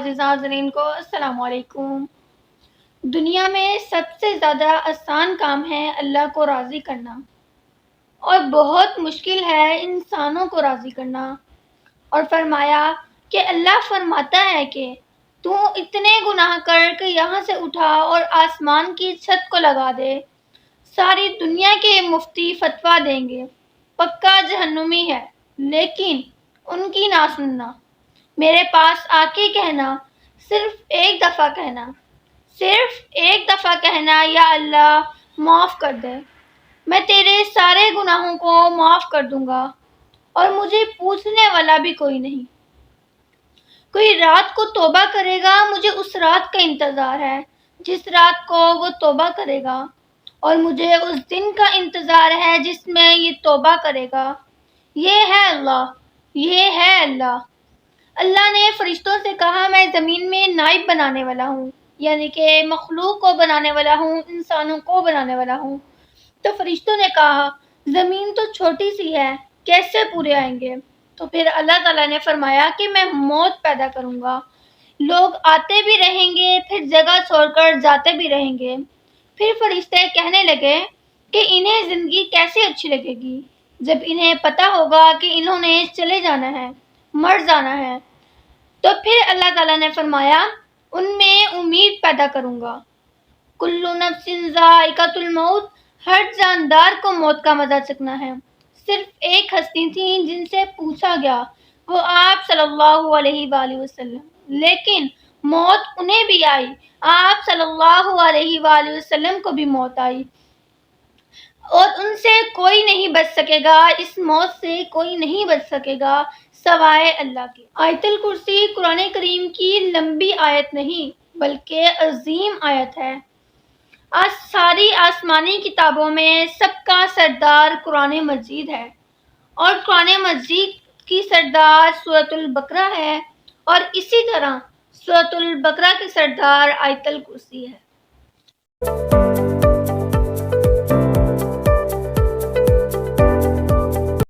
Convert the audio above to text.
معزز ناظرین کو السلام علیکم۔ دنیا میں سب سے زیادہ آسان کام ہے اللہ کو راضی کرنا، اور بہت مشکل ہے انسانوں کو راضی کرنا۔ اور فرمایا کہ اللہ فرماتا ہے کہ تو اتنے گناہ کر کے یہاں سے اٹھا اور آسمان کی چھت کو لگا دے، ساری دنیا کے مفتی فتویٰ دیں گے، پکا جہنمی ہے، لیکن ان کی نہ سننا، میرے پاس آ کے کہنا، صرف ایک دفعہ کہنا، صرف ایک دفعہ کہنا یا اللہ معاف کر دے، میں تیرے سارے گناہوں کو معاف کر دوں گا، اور مجھے پوچھنے والا بھی کوئی نہیں۔ کوئی رات کو توبہ کرے گا، مجھے اس رات کا انتظار ہے جس رات کو وہ توبہ کرے گا، اور مجھے اس دن کا انتظار ہے جس میں یہ توبہ کرے گا۔ یہ ہے اللہ، یہ ہے اللہ۔ اللہ نے فرشتوں سے کہا، میں زمین میں نائب بنانے والا ہوں، یعنی کہ مخلوق کو بنانے والا ہوں، انسانوں کو بنانے والا ہوں۔ تو فرشتوں نے کہا، زمین تو چھوٹی سی ہے، کیسے پورے آئیں گے؟ تو پھر اللہ تعالیٰ نے فرمایا کہ میں موت پیدا کروں گا، لوگ آتے بھی رہیں گے، پھر جگہ چھوڑ کر جاتے بھی رہیں گے۔ پھر فرشتے کہنے لگے کہ انہیں زندگی کیسے اچھی لگے گی جب انہیں پتہ ہوگا کہ انہوں نے چلے جانا ہے، مر جانا ہے۔ تو پھر اللہ تعالیٰ نے فرمایا، ان میں امید پیدا کروں گا۔ کل نفس ذائقۃ الموت، ہر جاندار کو موت کا مزہ چکھنا ہے۔ صرف ایک ہستی تھی جن سے پوچھا گیا، وہ آپ صلی اللہ علیہ وآلہ وسلم، لیکن موت انہیں بھی آئی، آپ صلی اللہ علیہ وآلہ وسلم کو بھی موت آئی، اور ان سے کوئی نہیں بچ سکے گا، اس موت سے کوئی نہیں بچ سکے گا سوائے اللہ کے۔ آیت الکرسی قرآن کریم کی لمبی آیت نہیں بلکہ عظیم آیت ہے۔ آج ساری آسمانی کتابوں میں سب کا سردار قرآن مجید ہے، اور قرآن مجید کی سردار سورۃ البقرہ ہے، اور اسی طرح سورۃ البقرہ کی سردار آیت الکرسی ہے۔